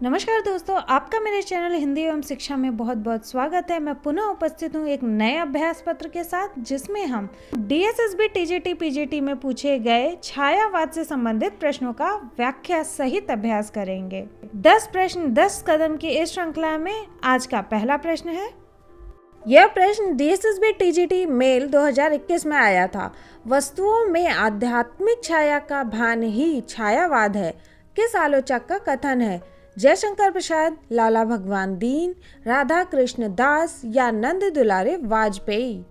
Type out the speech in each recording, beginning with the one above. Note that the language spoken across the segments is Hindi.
नमस्कार दोस्तों, आपका मेरे चैनल हिंदी एवं शिक्षा में बहुत बहुत स्वागत है। मैं पुनः उपस्थित हूँ एक नए अभ्यास पत्र के साथ, जिसमें हम डीएसएसबी टीजीटी पीजीटी में पूछे गए छायावाद से संबंधित प्रश्नों का व्याख्या सहित अभ्यास करेंगे। 10 प्रश्न 10 कदम की इस श्रृंखला में आज का पहला प्रश्न है। यह प्रश्न डीएसएसबी टीजीटी मेल 2021 में आया था। वस्तुओं में आध्यात्मिक छाया का भान ही छायावाद है, किस आलोचक का कथन है? जयशंकर प्रसाद, लाला भगवान दीन, राधा कृष्ण दास या नंद दुलारे वाजपेयी?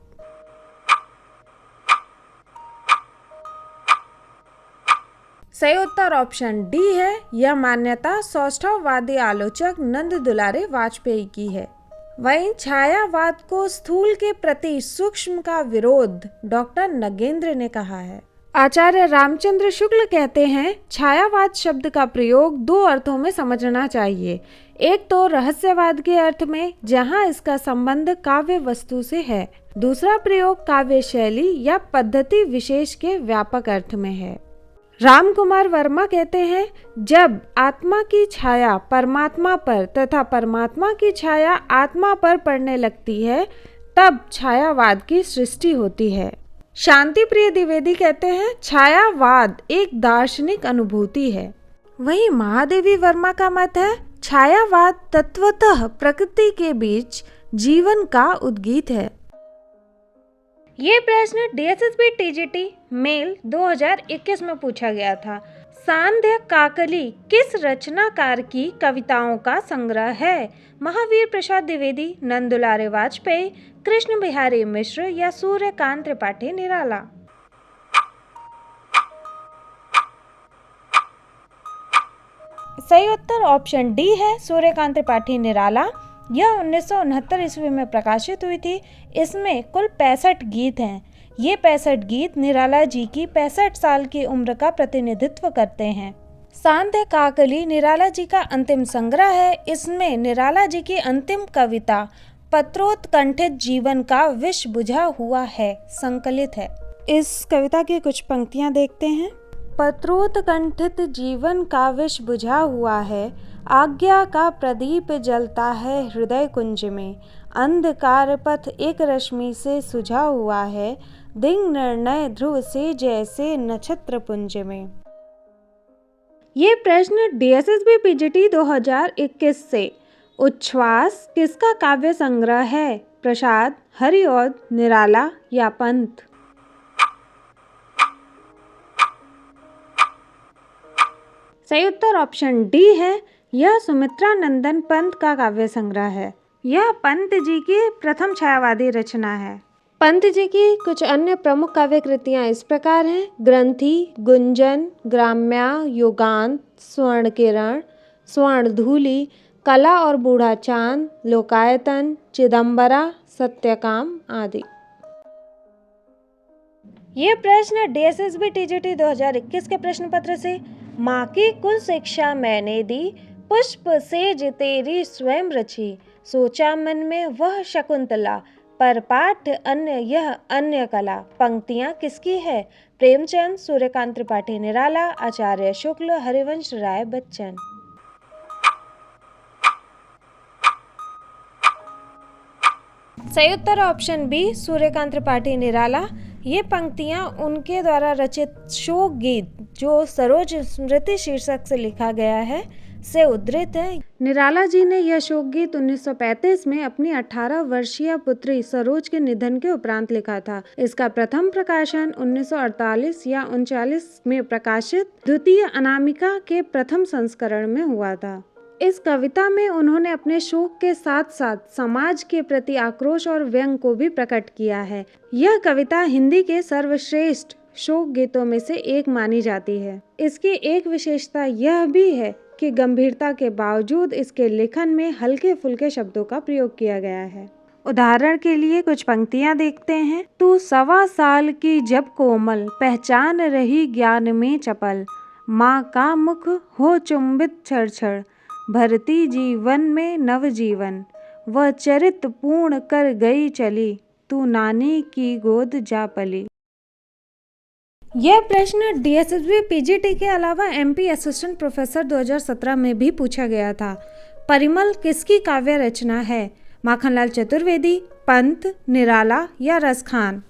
सही उत्तर ऑप्शन डी है। यह मान्यता सौष्ठववादी आलोचक नंद दुलारे वाजपेयी की है। वहीं छायावाद को स्थूल के प्रति सूक्ष्म का विरोध डॉक्टर नगेंद्र ने कहा है। आचार्य रामचंद्र शुक्ल कहते हैं, छायावाद शब्द का प्रयोग दो अर्थों में समझना चाहिए। एक तो रहस्यवाद के अर्थ में, जहां इसका संबंध काव्य वस्तु से है। दूसरा प्रयोग काव्य शैली या पद्धति विशेष के व्यापक अर्थ में है। राम कुमार वर्मा कहते हैं, जब आत्मा की छाया परमात्मा पर तथा परमात्मा की छाया आत्मा पर पड़ने लगती है, तब छायावाद की सृष्टि होती है। शांति प्रिय द्विवेदी कहते हैं, छायावाद एक दार्शनिक अनुभूति है। वहीं महादेवी वर्मा का मत है, छायावाद तत्वतः प्रकृति के बीच जीवन का उद्गीत है। ये प्रश्न डीएसएसबी टीजीटी मेल 2021 में पूछा गया था। सांध्य काकली किस रचनाकार की कविताओं का संग्रह है? महावीर प्रसाद द्विवेदी, नंद दुलारे वाजपेयी, कृष्ण बिहारी मिश्र या सूर्यकांत त्रिपाठी निराला? सही उत्तर ऑप्शन डी है, सूर्यकांत त्रिपाठी निराला। यह 1969 ईस्वी में प्रकाशित हुई थी। इसमें कुल 65 गीत हैं। ये 65 गीत निराला जी की 65 साल की उम्र का प्रतिनिधित्व करते हैं। सांध्य काकली निराला जी का अंतिम संग्रह है। इसमें निराला जी की अंतिम कविता पत्रोत्कंठित जीवन का विष बुझा हुआ है संकलित है। इस कविता की कुछ पंक्तियां देखते हैं। पत्रोत्कंठित जीवन का विष बुझा हुआ है, आज्ञा का प्रदीप जलता है हृदय कुंज में, अंधकार पथ एक रश्मि से सुझा हुआ है, दिन निर्णय ध्रुव से जैसे नक्षत्र पुंज में। ये प्रश्न डीएसएसबी पीजीटी 2021 से। उच्छ्वास किसका काव्य संग्रह है? प्रसाद, हरिऔध, निराला या पंत? सही उत्तर ऑप्शन डी है। यह सुमित्रा नंदन पंत का काव्य संग्रह है। यह पंत जी की प्रथम छायावादी रचना है। पंत जी की कुछ अन्य प्रमुख काव्य कृतियां इस प्रकार हैं: ग्रंथि, गुंजन, ग्राम्या, युगांत, स्वर्ण किरण, स्वर्ण धूलि, कला और बूढ़ा चांद, लोकायतन, चिदंबरा, सत्यकाम आदि। ये प्रश्न डीएसएसबी टीजीटी 2021 के प्रश्न पत्र से। माँ की कुल शिक्षा मैंने दी, पुष्प सेज तेरी स्वयं रची, सोचा मन में वह शकुंतला, पर पाठ अन्य यह अन्य कला। पंक्तियां किसकी है? प्रेमचंद, सूर्यकांत त्रिपाठी निराला, आचार्य शुक्ल, हरिवंश राय बच्चन? सही उत्तर ऑप्शन बी, सूर्यकांत त्रिपाठी निराला। ये पंक्तियां उनके द्वारा रचित शोक गीत, जो सरोज स्मृति शीर्षक से लिखा गया है, से उद्धृत है। निराला जी ने यह शोक गीत 1935 में अपनी 18 वर्षीय पुत्री सरोज के निधन के उपरांत लिखा था। इसका प्रथम प्रकाशन 1948 या 39 में प्रकाशित द्वितीय अनामिका के प्रथम संस्करण में हुआ था। इस कविता में उन्होंने अपने शोक के साथ साथ समाज के प्रति आक्रोश और व्यंग को भी प्रकट किया है। यह कविता हिंदी के सर्वश्रेष्ठ शोक गीतों में से एक मानी जाती है। इसकी एक विशेषता यह भी है कि गंभीरता के बावजूद इसके लेखन में हल्के फुल्के शब्दों का प्रयोग किया गया है। उदाहरण के लिए कुछ पंक्तियां देखते हैं। तू 1.25 साल की जब कोमल, पहचान रही ज्ञान में चपल, माँ का मुख हो चुंबित छड़, भरती जीवन में नव जीवन, वह चरित पूर्ण कर गई चली, तू नानी की गोद जा पली। यह प्रश्न DSSB PGT के अलावा MP असिस्टेंट प्रोफेसर 2017 में भी पूछा गया था। परिमल किसकी काव्य रचना है? माखनलाल चतुर्वेदी, पंत, निराला या रसखान?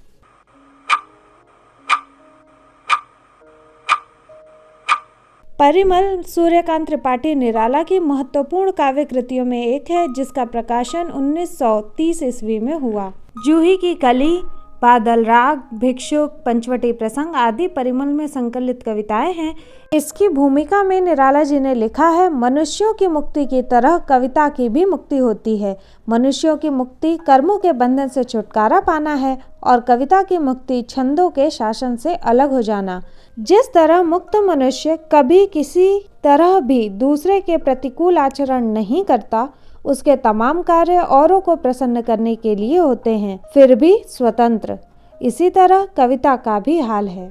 परिमल सूर्यकांत त्रिपाठी निराला की महत्वपूर्ण काव्य कृतियों में एक है, जिसका प्रकाशन 1930 ईस्वी में हुआ। जूही की कली, बादल राग, भिक्षुक, पंचवटी प्रसंग आदि परिमल में संकलित कविताएं हैं। इसकी भूमिका में निराला जी ने लिखा है, मनुष्यों की मुक्ति की तरह कविता की भी मुक्ति होती है। मनुष्यों की मुक्ति कर्मों के बंधन से छुटकारा पाना है और कविता की मुक्ति छंदों के शासन से अलग हो जाना। जिस तरह मुक्त मनुष्य कभी किसी तरह भी दूसरे के प्रतिकूल आचरण नहीं करता, उसके तमाम कार्य औरों को प्रसन्न करने के लिए होते हैं, फिर भी स्वतंत्र, इसी तरह कविता का भी हाल है।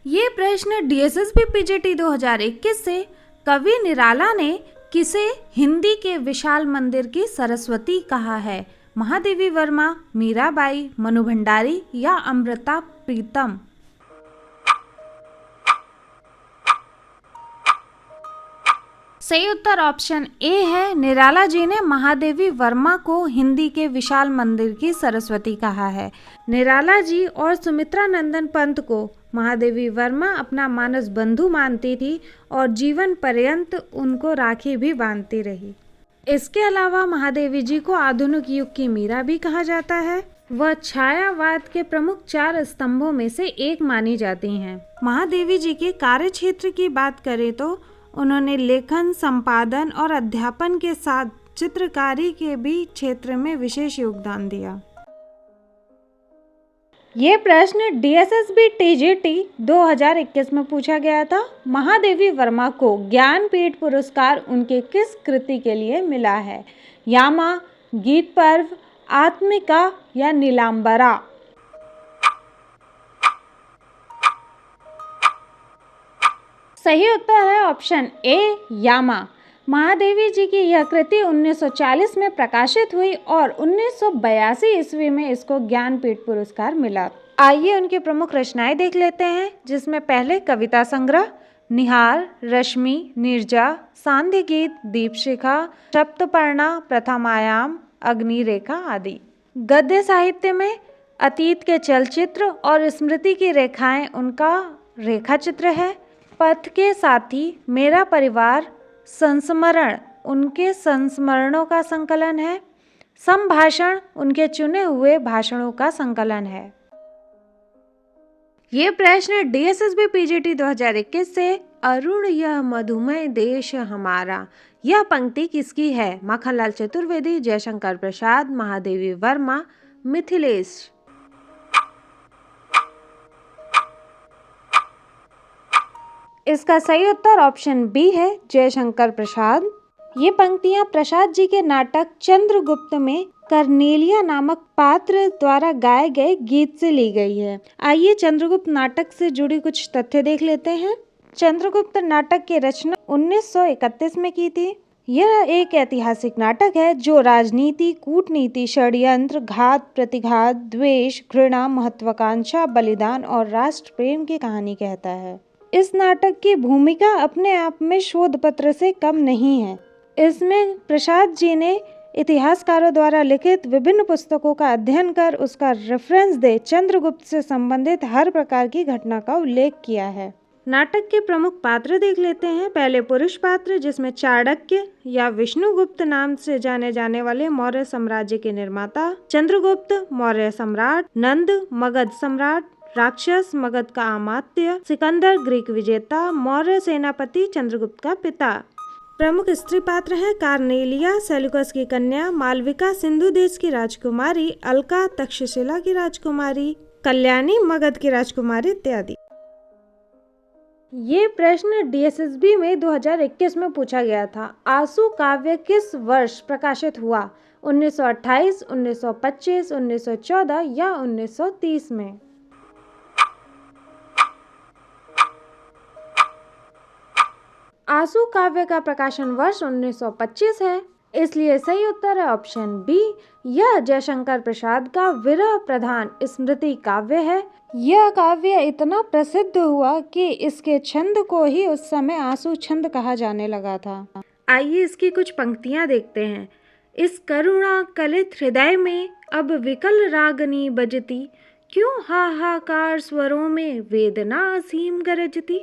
ये प्रश्न DSSB PGT 2021 से कवि निराला ने किसे हिंदी के विशाल मंदिर की सरस्वती कहा है? महादेवी वर्मा, मीराबाई, मनु भंडारी या अमृता प्रीतम? सही उत्तर ऑप्शन ए है। निराला जी ने महादेवी वर्मा को हिंदी के विशाल मंदिर की सरस्वती कहा है। निराला जी और सुमित्रा नंदन पंत को महादेवी वर्मा अपना मानस बंधु मानती थी और जीवन पर्यंत उनको राखी भी बांधती रही। इसके अलावा महादेवी जी को आधुनिक युग की मीरा भी कहा जाता है। वह छायावाद के प्रमुख 4 स्तंभों में से एक मानी जाती हैं। महादेवी जी के कार्य क्षेत्र की बात करें तो उन्होंने लेखन, संपादन और अध्यापन के साथ चित्रकारी के भी क्षेत्र में विशेष योगदान दिया। ये प्रश्न DSSB TGT 2021 में पूछा गया था। महादेवी वर्मा को ज्ञानपीठ पुरस्कार उनके किस कृति के लिए मिला है? यामा, गीत पर्व, आत्मिका या नीलांबरा? सही उत्तर है ऑप्शन ए, यामा। महादेवी जी की यह कृति 1940 में प्रकाशित हुई और 1982 ईस्वी में इसको ज्ञानपीठ पुरस्कार मिला। आइए उनकी प्रमुख रचनाएं देख लेते हैं, जिसमें पहले कविता संग्रह निहार, रश्मि, नीरजा, सांध्य गीत, दीपशिखा, सप्तपर्णा, प्रथम आयाम, अग्निरेखा आदि। गद्य साहित्य में अतीत के चलचित्र और स्मृति की रेखाएं उनका रेखा चित्र है। पथ के साथी, मेरा परिवार, संस्मरण उनके संस्मरणों का संकलन है। संभाषण उनके चुने हुए भाषणों का संकलन है। ये प्रश्न DSSB PGT 2021 से अरुण यह मधुमय देश हमारा, यह पंक्ति किसकी है? माखनलाल चतुर्वेदी, जयशंकर प्रसाद, महादेवी वर्मा, मिथिलेश? इसका सही उत्तर ऑप्शन बी है, जयशंकर प्रसाद। ये पंक्तियां प्रसाद जी के नाटक चंद्रगुप्त में कर्नेलिया नामक पात्र द्वारा गाए गए गीत से ली गई है। आइए चंद्रगुप्त नाटक से जुड़ी कुछ तथ्य देख लेते हैं। चंद्रगुप्त नाटक की रचना 1931 में की थी। यह एक ऐतिहासिक नाटक है जो राजनीति, कूटनीति, षड्यंत्र, घात प्रतिघात, द्वेष, घृणा, महत्वाकांक्षा, बलिदान और राष्ट्र प्रेम की कहानी कहता है। इस नाटक की भूमिका अपने आप में शोध पत्र से कम नहीं है। इसमें प्रसाद जी ने इतिहासकारों द्वारा लिखित विभिन्न पुस्तकों का अध्ययन कर उसका रेफरेंस दे चंद्रगुप्त से संबंधित हर प्रकार की घटना का उल्लेख किया है। नाटक के प्रमुख पात्र देख लेते हैं। पहले पुरुष पात्र, जिसमें चाणक्य या विष्णुगुप्त नाम से जाने जाने वाले मौर्य साम्राज्य के निर्माता, चंद्रगुप्त मौर्य सम्राट, नंद मगध सम्राट, राक्षस मगध का अमात्य, सिकंदर ग्रीक विजेता, मौर्य सेनापति, चंद्रगुप्त का पिता। प्रमुख स्त्री पात्र हैं कार्नेलिया सेल्यूकस की कन्या, मालविका सिंधु देश की राजकुमारी, अलका तक्षशिला की राजकुमारी, कल्याणी मगध की राजकुमारी इत्यादि। ये प्रश्न DSSB में 2021 में पूछा गया था। आंसू काव्य किस वर्ष प्रकाशित हुआ? 1928, 1925, 1914 या 1930 में? आंसू काव्य का प्रकाशन वर्ष 1925 है। इसलिए सही उत्तर है ऑप्शन बी। यह जयशंकर प्रसाद का विरह प्रधान स्मृति काव्य है। यह काव्य इतना प्रसिद्ध हुआ कि इसके छंद को ही उस समय आंसू छंद कहा जाने लगा था। आइए इसकी कुछ पंक्तियां देखते हैं। इस करुणा कलित हृदय में अब विकल रागनी बजती, क्यों हाहाकार स्वरों में वेदना असीम गरजती।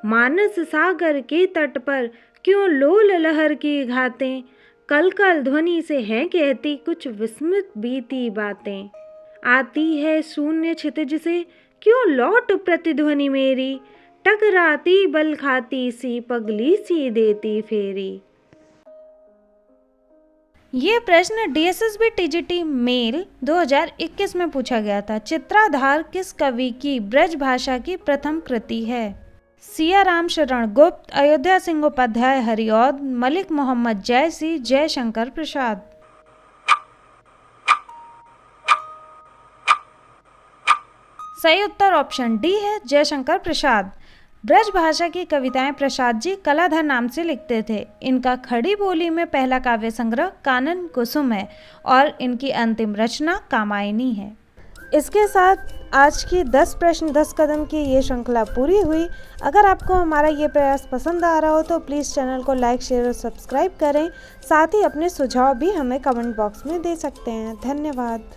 मानस सागर के तट पर क्यों लोल लहर की घातें, कल कल ध्वनि से हैं कहती कुछ विस्मित बीती बातें। आती है शून्य क्षितिज से क्यों लौट प्रतिध्वनि मेरी, टकराती बल खाती सी पगली सी देती फेरी। ये प्रश्न डीएसएसबी टीजीटी मेल 2021 में पूछा गया था। चित्राधार किस कवि की ब्रज भाषा की प्रथम कृति है? सिया राम शरण गुप्त, अयोध्या सिंह उपाध्याय हरिऔध, मलिक मोहम्मद जैसी, जयशंकर प्रसाद। सही उत्तर ऑप्शन डी है, जयशंकर प्रसाद। ब्रज भाषा की कविताएं प्रसाद जी कलाधर नाम से लिखते थे। इनका खड़ी बोली में पहला काव्य संग्रह कानन कुसुम है और इनकी अंतिम रचना कामायनी है। इसके साथ आज की 10 प्रश्न 10 कदम की ये श्रृंखला पूरी हुई। अगर आपको हमारा ये प्रयास पसंद आ रहा हो तो प्लीज़ चैनल को लाइक, शेयर और सब्सक्राइब करें। साथ ही अपने सुझाव भी हमें कमेंट बॉक्स में दे सकते हैं। धन्यवाद।